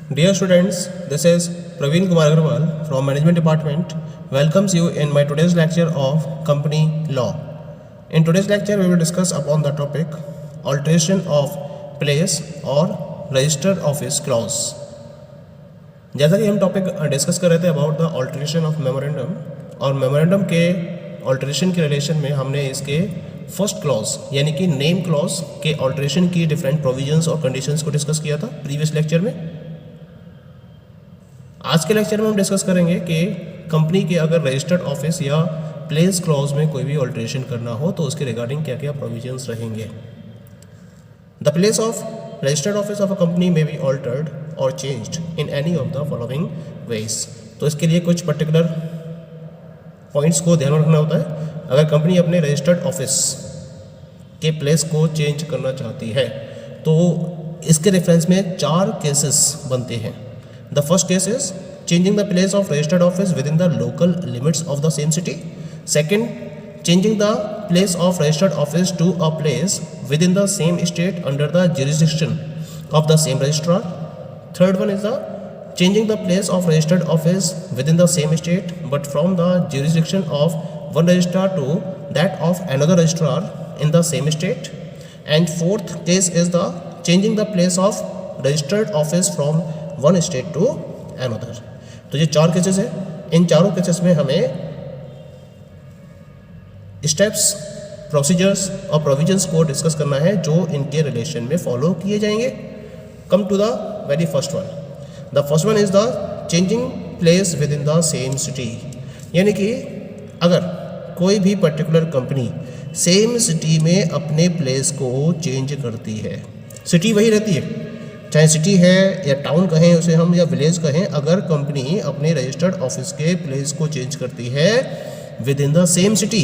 Dear students, this is Praveen Kumar Agarwal from Management Department welcomes you in my today's lecture of Company Law. In today's lecture, we will discuss upon the topic alteration of place or registered office clause. जैसा कि हम topic discuss कर रहे थे about the alteration of memorandum और memorandum के alteration के relation में हमने इसके फर्स्ट क्लॉज यानी कि नेम क्लॉज के ऑल्ट्रेशन की डिफरेंट प्रोविजंस और कंडीशंस को डिस्कस किया था प्रीवियस लेक्चर में। आज के लेक्चर में हम डिस्कस करेंगे कि कंपनी के अगर रजिस्टर्ड ऑफिस या प्लेस क्लॉज में कोई भी ऑल्ट्रेशन करना हो तो उसके रिगार्डिंग क्या क्या प्रोविजंस रहेंगे। The place of registered office of a company में बी ऑल्टर्ड और changed in any of the following veg. तो इसके लिए कुछ पर्टिकुलर पॉइंट्स को ध्यान में रखना होता है। अगर कंपनी अपने रजिस्टर्ड ऑफिस के प्लेस को चेंज करना चाहती है तो इसके रेफरेंस में 4 केसेस बनते हैं। The first case is changing the place of registered office within the local limits of the same city. Second, changing the place of registered office to a place within the same state under the jurisdiction of the same registrar. Third one is the changing the place of registered office within the same state but from the jurisdiction of one registrar to that of another registrar in the same state. And fourth case is the changing the place of registered office from one state to another. तो ये 4 cases है। इन चारों cases में हमें steps, procedures और provisions को discuss करना है जो इनके रिलेशन में फॉलो किए जाएंगे। Come to the very first one. The first one is the changing place within the same city. यानी कि अगर कोई भी पर्टिकुलर कंपनी सेम सिटी में अपने प्लेस को चेंज करती है, सिटी वही रहती है, चाहे सिटी है या टाउन कहें उसे हम या विलेज कहें, अगर कंपनी अपने रजिस्टर्ड ऑफिस के प्लेस को चेंज करती है with in the same city,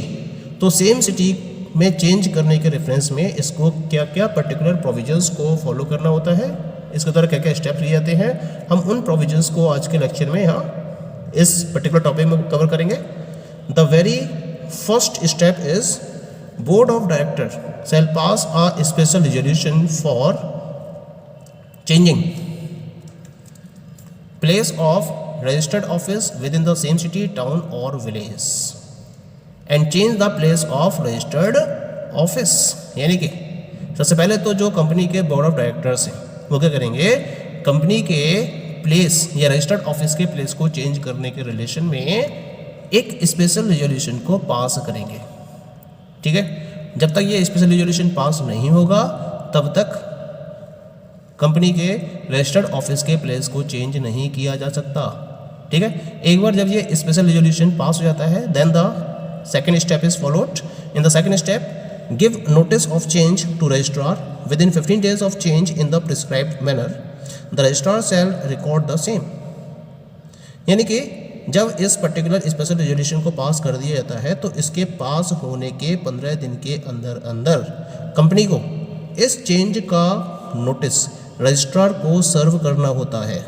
तो सेम सिटी में चेंज करने के रेफरेंस में इसको क्या क्या पर्टिकुलर प्रोविजंस को फॉलो करना होता है, इसके द्वारा क्या क्या स्टेप्स लिए जाते हैं, हम उन प्रोविजंस को आज के लेक्चर में यहाँ इस पर्टिकुलर टॉपिक में कवर करेंगे। The very first step is board of director shall pass a special resolution for changing place of registered office within the same city, town or village and change the place of registered office। यानी कि सबसे पहले तो जो company के board of directors हैं वो क्या करेंगे, कंपनी के प्लेस या रजिस्टर्ड ऑफिस के प्लेस को चेंज करने के रिलेशन में एक स्पेशल रिजोल्यूशन को पास करेंगे। ठीक है, जब तक ये स्पेशल रिजोल्यूशन पास नहीं होगा तब तक कंपनी के रजिस्टर्ड ऑफिस के प्लेस को चेंज नहीं किया जा सकता। ठीक है, एक बार जब ये स्पेशल रिजोल्यूशन पास हो जाता है then the second step is followed. In the second step give notice of change to registrar within 15 days of change in the prescribed manner. The registrar shall record the same. यानी कि जब इस particular special resolution को पास कर दिया जाता है तो इसके पास होने के 15 दिन के अंदर अंदर कंपनी को इस चेंज का नोटिस रजिस्ट्रार को सर्व करना होता है।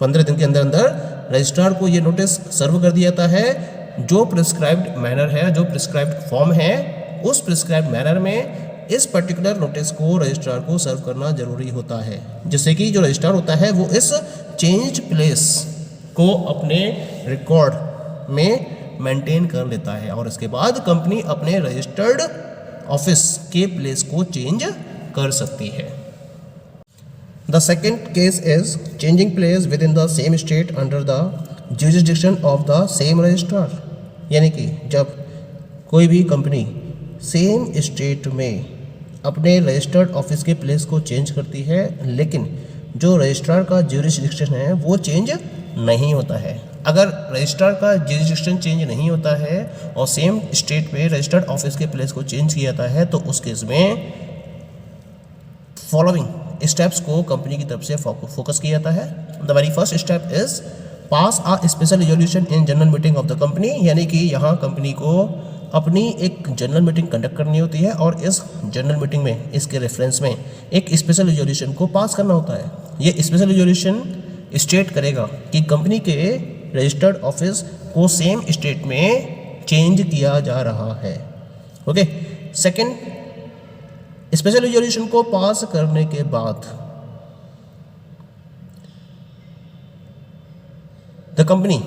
15 दिन के अंदर अंदर रजिस्ट्रार को ये नोटिस सर्व कर दिया जाता है। जो प्रिस्क्राइब्ड मैनर है, जो प्रिस्क्राइब्ड फॉर्म है, उस प्रिस्क्राइब्ड मैनर में इस पर्टिकुलर नोटिस को रजिस्ट्रार को सर्व करना जरूरी होता है, जिससे कि जो रजिस्ट्रार होता है वो इस चेंज प्लेस को अपने रिकॉर्ड में मेंटेन कर लेता है और इसके बाद कंपनी अपने रजिस्टर्ड ऑफिस के प्लेस को चेंज कर सकती है। The second case is changing place within the same state under the jurisdiction of the same registrar। यानी कि जब कोई भी कंपनी सेम स्टेट में अपने रजिस्टर्ड ऑफिस के प्लेस को चेंज करती है लेकिन जो रजिस्ट्रार का jurisdiction है वो चेंज नहीं होता है। अगर रजिस्ट्रार का jurisdiction चेंज नहीं होता है और सेम स्टेट में रजिस्टर्ड ऑफिस के प्लेस को चेंज किया जाता है तो उस केस में फॉलोइंग स्टेप्स को कंपनी की तरफ से फोकस किया जाता है। The very first step is pass a special resolution in general meeting of the company. यानी कि यहाँ कंपनी को अपनी एक जनरल मीटिंग कंडक्ट करनी होती है और इस जनरल मीटिंग में इसके रेफरेंस में एक स्पेशल रिजोल्यूशन को पास करना होता है। ये स्पेशल रिजोल्यूशन स्टेट करेगा कि कंपनी के रजिस्टर्ड ऑफिस को सेम स्टेट में चेंज किया जा रहा है। ओके, सेकेंड, स्पेशल रिजोल्यूशन को पास करने के बाद the company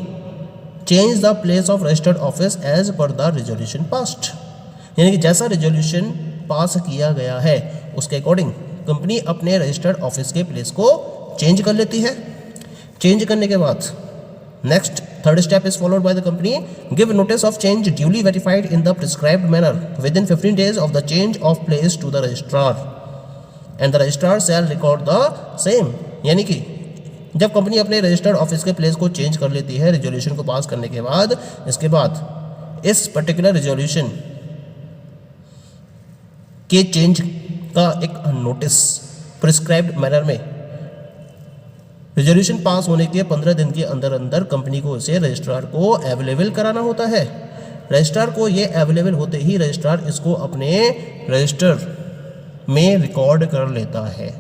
change the place of registered office as per the resolution passed, यानी कि जैसा रेजोल्यूशन पास किया गया है उसके अकॉर्डिंग कंपनी अपने रजिस्टर्ड ऑफिस के प्लेस को चेंज कर लेती है। चेंज करने के बाद next third step is followed by the company, give notice of change duly verified in the prescribed manner within 15 days of the change of place to the registrar and the registrar shall record the same. यानी कि जब company अपने registered office के place को change कर लेती है resolution को पास करने के बाद, इसके बाद इस पर्टिकुलर रेजोल्यूशन के चेंज का एक नोटिस प्रिस्क्राइब्ड मैनर में रेजोल्यूशन पास होने के 15 दिन के अंदर अंदर कंपनी को इसे रजिस्ट्रार को अवेलेबल कराना होता है। रजिस्ट्रार को ये अवेलेबल होते ही रजिस्ट्रार इसको अपने रजिस्टर में रिकॉर्ड कर लेता है।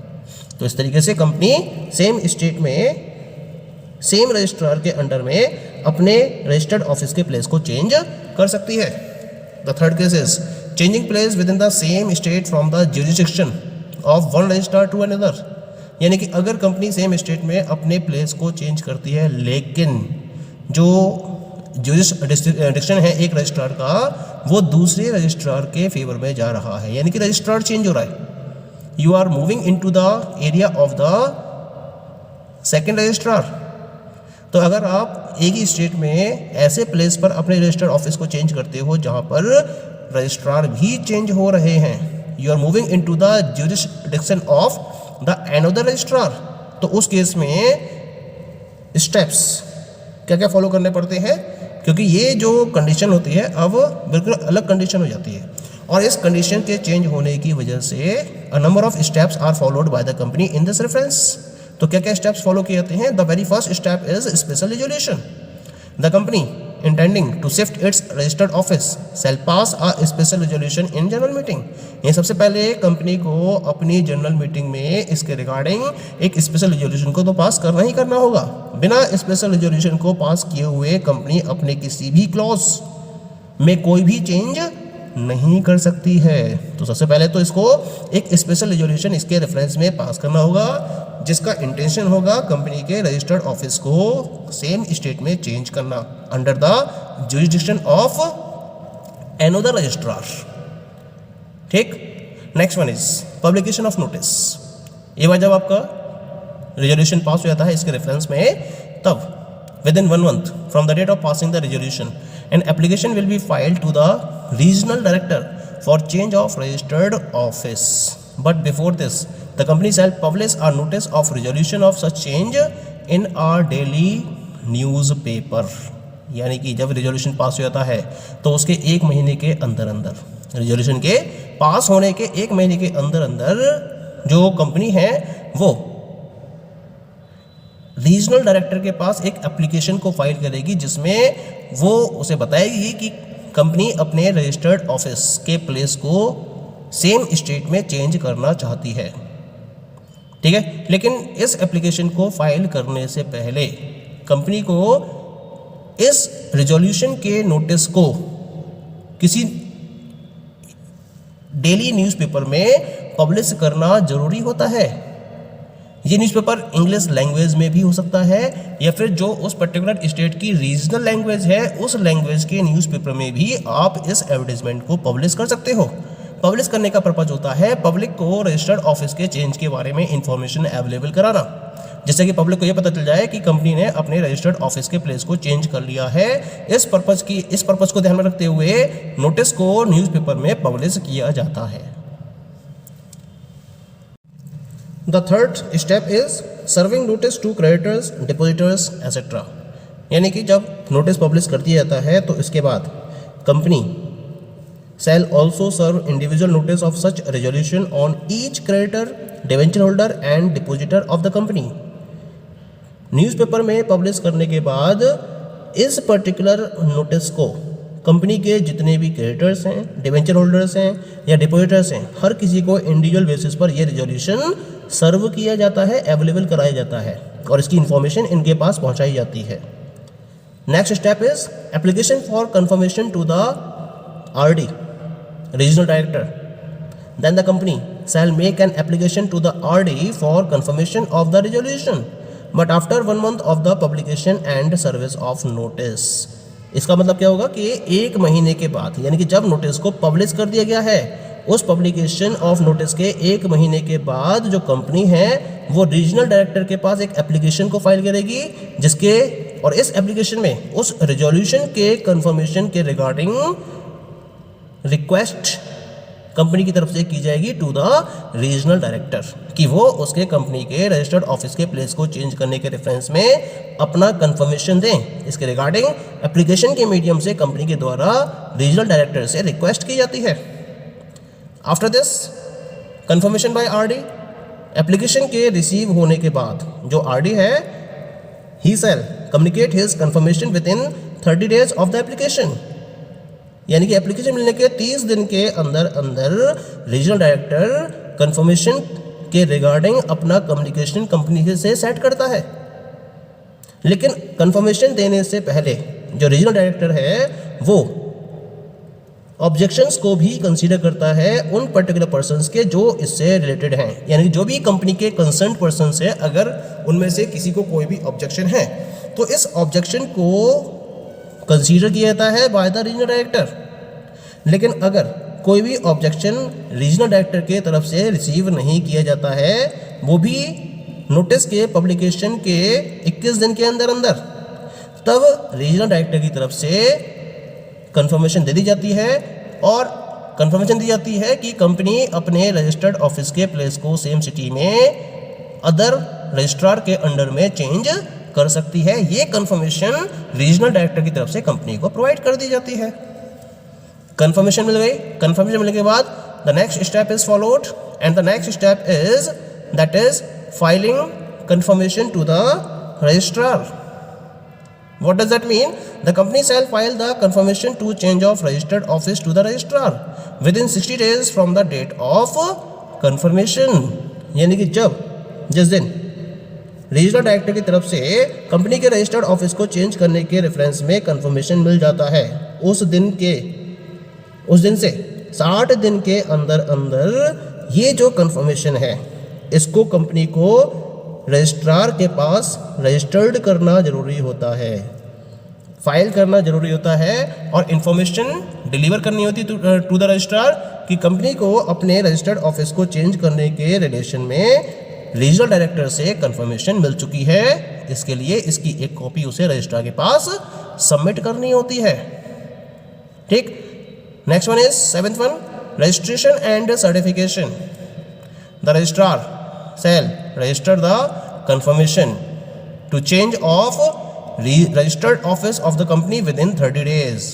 तो इस तरीके से कंपनी सेम स्टेट में सेम रजिस्ट्रार के अंडर में अपने रजिस्टर्ड ऑफिस के प्लेस को चेंज कर सकती है। The third case is changing place within the same state from the jurisdiction of one registrar to another, यानी कि अगर कंपनी सेम स्टेट में अपने प्लेस को चेंज करती है लेकिन जो जुरिसडिक्शन है एक रजिस्ट्रार का वो दूसरे रजिस्ट्रार के फेवर में जा रहा है, यानी कि रजिस्ट्रार चेंज हो रहा है, you are moving into the area of the second registrar. तो अगर आप एक ही स्टेट में ऐसे प्लेस पर अपने रजिस्टर्ड ऑफिस को चेंज करते हो जहां पर रजिस्ट्रार भी चेंज हो रहे हैं, you are moving into the jurisdiction of the another registrar, तो उस केस में स्टेप्स क्या क्या फॉलो करने पड़ते हैं, क्योंकि ये जो कंडीशन होती है अब बिल्कुल अलग कंडीशन हो जाती है और इस कंडीशन के चेंज होने की वजह से a number of steps are followed by the company in this reference. तो क्या क्या स्टेप्स फॉलो किए जाते हैं? The very first step is special resolution. The company intending to shift its registered office shall pass a special resolution in general meeting। ये सबसे पहले company को अपनी जनरल मीटिंग में इसके रिगार्डिंग एक स्पेशल रेजोल्यूशन को तो पास करना ही करना होगा। बिना स्पेशल रेजोल्यूशन को पास किए हुए कंपनी अपने किसी भी क्लॉज में कोई भी चेंज नहीं कर सकती है। तो सबसे पहले तो इसको एक स्पेशल रेजोल्यूशन इसके रेफरेंस में पास करना होगा जिसका इंटेंशन होगा कंपनी के रजिस्टर्ड ऑफिस को सेम स्टेट में चेंज करना under the jurisdiction of another registrar. ठीक, next one is publication of notice. ये बार जब आपका रेजोल्यूशन पास हो जाता है इसके रेफरेंस में, तब within 1 month from the date of passing the resolution an application will be filed to the regional director for change of registered office, but before this the company shall publish a notice of resolution of such change in a daily newspaper। यानी कि जब resolution pass हो जाता है तो उसके 1 महीने के अंदर अंदर, रेजोल्यूशन के पास होने के 1 महीने के अंदर अंदर जो कंपनी है वो रीजनल डायरेक्टर के पास एक एप्लीकेशन को फाइल करेगी जिसमें वो उसे बताएगी कि कंपनी अपने रजिस्टर्ड ऑफिस के प्लेस को सेम स्टेट में चेंज करना चाहती है। ठीक है, लेकिन इस एप्लीकेशन को फाइल करने से पहले कंपनी को इस रेजोल्यूशन के नोटिस को किसी डेली न्यूज़पेपर में पब्लिश करना जरूरी होता है। ये न्यूज़पेपर इंग्लिश लैंग्वेज में भी हो सकता है या फिर जो उस पर्टिकुलर स्टेट की रीजनल लैंग्वेज है उस लैंग्वेज के न्यूज़पेपर में भी आप इस एडवर्टाइजमेंट को पब्लिश कर सकते हो। पब्लिश करने का पर्पज होता है पब्लिक को रजिस्टर्ड ऑफिस के चेंज के बारे में इंफॉर्मेशन अवेलेबल कराना, जिससे कि पब्लिक को ये पता चल जाए कि कंपनी ने अपने रजिस्टर्ड ऑफिस के प्लेस को चेंज कर लिया है। इस पर्पज को ध्यान में रखते हुए नोटिस को न्यूज़पेपर में पब्लिश किया जाता है। The third step is serving notice to creditors, depositors, etc. यानी कि जब नोटिस पब्लिश कर दिया जाता है तो इसके बाद company shall also serve individual notice of such resolution on each creditor, debenture holder and depositor of the company। Newspaper में पब्लिश करने के बाद इस पर्टिकुलर नोटिस को कंपनी के जितने भी क्रेडिटर्स हैं, डिवेंचर होल्डर्स हैं या डिपोजिटर्स हैं, हर किसी को इंडिविजुअल बेसिस पर यह रेजोल्यूशन सर्व किया जाता है, अवेलेबल कराया जाता है और इसकी इंफॉर्मेशन इनके पास पहुंचाई जाती है। Next step is application for confirmation to the RD regional director. Then the company shall make an application to the RD for confirmation of the resolution but after 1 month of the publication and service of notice. इसका मतलब क्या होगा कि 1 महीने के बाद, यानी कि जब नोटिस को पब्लिश कर दिया गया है, उस पब्लिकेशन ऑफ नोटिस के 1 महीने के बाद जो कंपनी है वो रीजनल डायरेक्टर के पास एक एप्लीकेशन को फाइल करेगी, जिसके और इस एप्लीकेशन में उस रेजोल्यूशन के कंफर्मेशन के रिगार्डिंग रिक्वेस्ट कंपनी की तरफ से की जाएगी टू द रीजनल डायरेक्टर कि वो उसके कंपनी के रजिस्टर्ड ऑफिस के प्लेस को चेंज करने के रेफरेंस में अपना कंफर्मेशन दें। इसके रिगार्डिंग एप्लीकेशन के मीडियम से कंपनी के द्वारा रीजनल डायरेक्टर से रिक्वेस्ट की जाती है। After this confirmation by RD, application के रिसीव होने के बाद जो आरडी है, he shall communicate his confirmation within 30 days of the application, यानी कि एप्लीकेशन मिलने के 30 दिन के अंदर अंदर रीजनल डायरेक्टर कंफर्मेशन के रिगार्डिंग अपना कम्युनिकेशन कंपनी से सेट करता है। लेकिन कंफर्मेशन देने से पहले जो रीजनल डायरेक्टर है वो ऑब्जेक्शंस को भी कंसीडर करता है उन पर्टिकुलर पर्सन्स के जो इससे रिलेटेड हैं, यानी जो भी कंपनी के कंसर्न पर्सन्स है, अगर उनमें से किसी को कोई भी ऑब्जेक्शन है तो इस ऑब्जेक्शन को कंसीडर किया जाता है बाय द रीजनल डायरेक्टर। लेकिन अगर कोई भी ऑब्जेक्शन रीजनल डायरेक्टर के तरफ से रिसीव नहीं किया जाता है, वो भी नोटिस के पब्लिकेशन के 21 दिन के अंदर अंदर, तब रीजनल डायरेक्टर की तरफ से कंफर्मेशन दे दी जाती है और कंफर्मेशन दी जाती है कि कंपनी अपने रजिस्टर्ड ऑफिस के प्लेस को सेम सिटी में अदर रजिस्ट्रार के अंडर में चेंज कर सकती है। ये कंफर्मेशन रीजनल डायरेक्टर की तरफ से कंपनी को प्रोवाइड कर दी जाती है। कंफर्मेशन मिल गई। कंफर्मेशन मिलने के बाद the next step is followed and the next step is that is filing confirmation to the registrar. What does that mean? The company shall file the confirmation to change of registered office to the registrar within 60 days from the date of confirmation। यानी कि जिस दिन regional director की तरफ से company के registered office को change करने के रेफरेंस में कंफर्मेशन मिल जाता है, उस दिन से 60 दिन के अंदर अंदर ये जो कंफर्मेशन है इसको कंपनी को रजिस्ट्रार के पास रजिस्टर्ड करना जरूरी होता है, फाइल करना जरूरी होता है और इन्फॉर्मेशन डिलीवर करनी होती है टू द रजिस्ट्रार कि कंपनी को अपने रजिस्टर्ड ऑफिस को चेंज करने के रिलेशन में रीजनल डायरेक्टर से कंफर्मेशन मिल चुकी है। इसके लिए इसकी एक कॉपी उसे रजिस्ट्रार के पास सबमिट करनी होती है। ठीक, next one is 7th one, registration and certification. The registrar shall register the confirmation to change of registered office of the company within 30 days.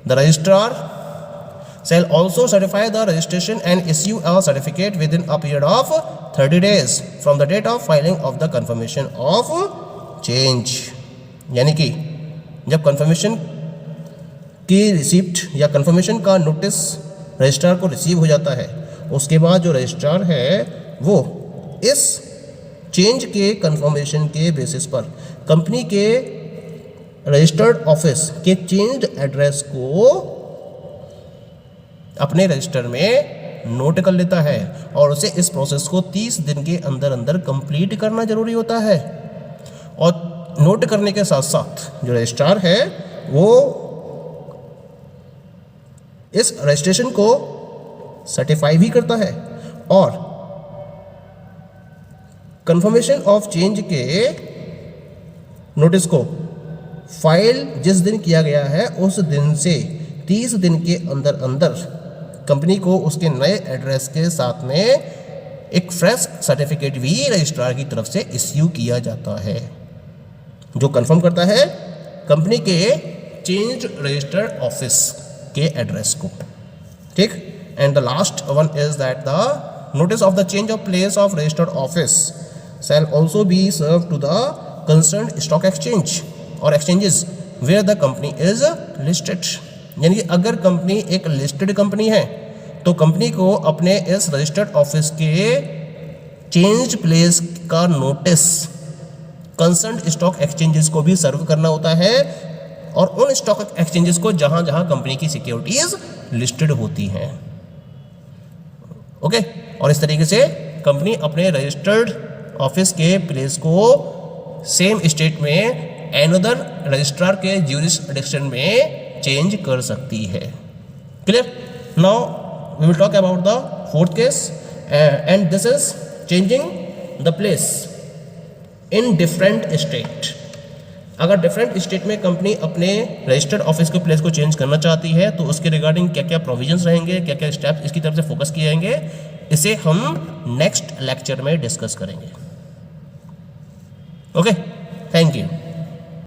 The registrar shall also certify the registration and issue a certificate within a period of 30 days from the date of filing of the confirmation of change। यानी कि जब confirmation की receipt या confirmation का notice registrar को receive हो जाता है, उसके बाद जो रजिस्ट्रार है वो इस चेंज के कंफर्मेशन के बेसिस पर कंपनी के रजिस्टर्ड ऑफिस के चेंज्ड एड्रेस को अपने रजिस्टर में नोट कर लेता है और उसे इस प्रोसेस को 30 दिन के अंदर अंदर कंप्लीट करना जरूरी होता है। और नोट करने के साथ साथ जो रजिस्ट्रार है वो इस रजिस्ट्रेशन को सर्टिफाई भी करता है और कंफर्मेशन ऑफ चेंज के नोटिस को फाइल जिस दिन किया गया है उस दिन से 30 दिन के अंदर अंदर कंपनी को उसके नए एड्रेस के साथ में एक फ्रेश सर्टिफिकेट भी रजिस्ट्रार की तरफ से इश्यू किया जाता है, जो कंफर्म करता है कंपनी के चेंज रजिस्टर्ड ऑफिस के एड्रेस को। ठीक, and the last one is that the notice of the change of place of registered office shall also be served to the concerned stock exchange or exchanges where the company is listed। यानी कि अगर company एक listed company है तो company को अपने इस registered office के चेंज प्लेस का नोटिस कंसर्न्ड स्टॉक एक्सचेंजेस को भी सर्व करना होता है और उन स्टॉक एक्सचेंजेस को जहां जहां कंपनी की सिक्योरिटीज लिस्टेड होती हैं। ओके, और इस तरीके से कंपनी अपने रजिस्टर्ड ऑफिस के प्लेस को सेम स्टेट में एनदर रजिस्ट्रार के ज्यूरिसडिक्शन में चेंज कर सकती है। Clear? Now we will talk about the fourth case and this is changing the place in different state. अगर डिफरेंट स्टेट में कंपनी अपने रजिस्टर्ड ऑफिस के प्लेस को चेंज करना चाहती है तो उसके रिगार्डिंग क्या क्या प्रोविजंस रहेंगे, क्या क्या स्टेप्स इसकी तरफ से फोकस किए जाएंगे, इसे हम नेक्स्ट लेक्चर में डिस्कस करेंगे। Okay, thank you.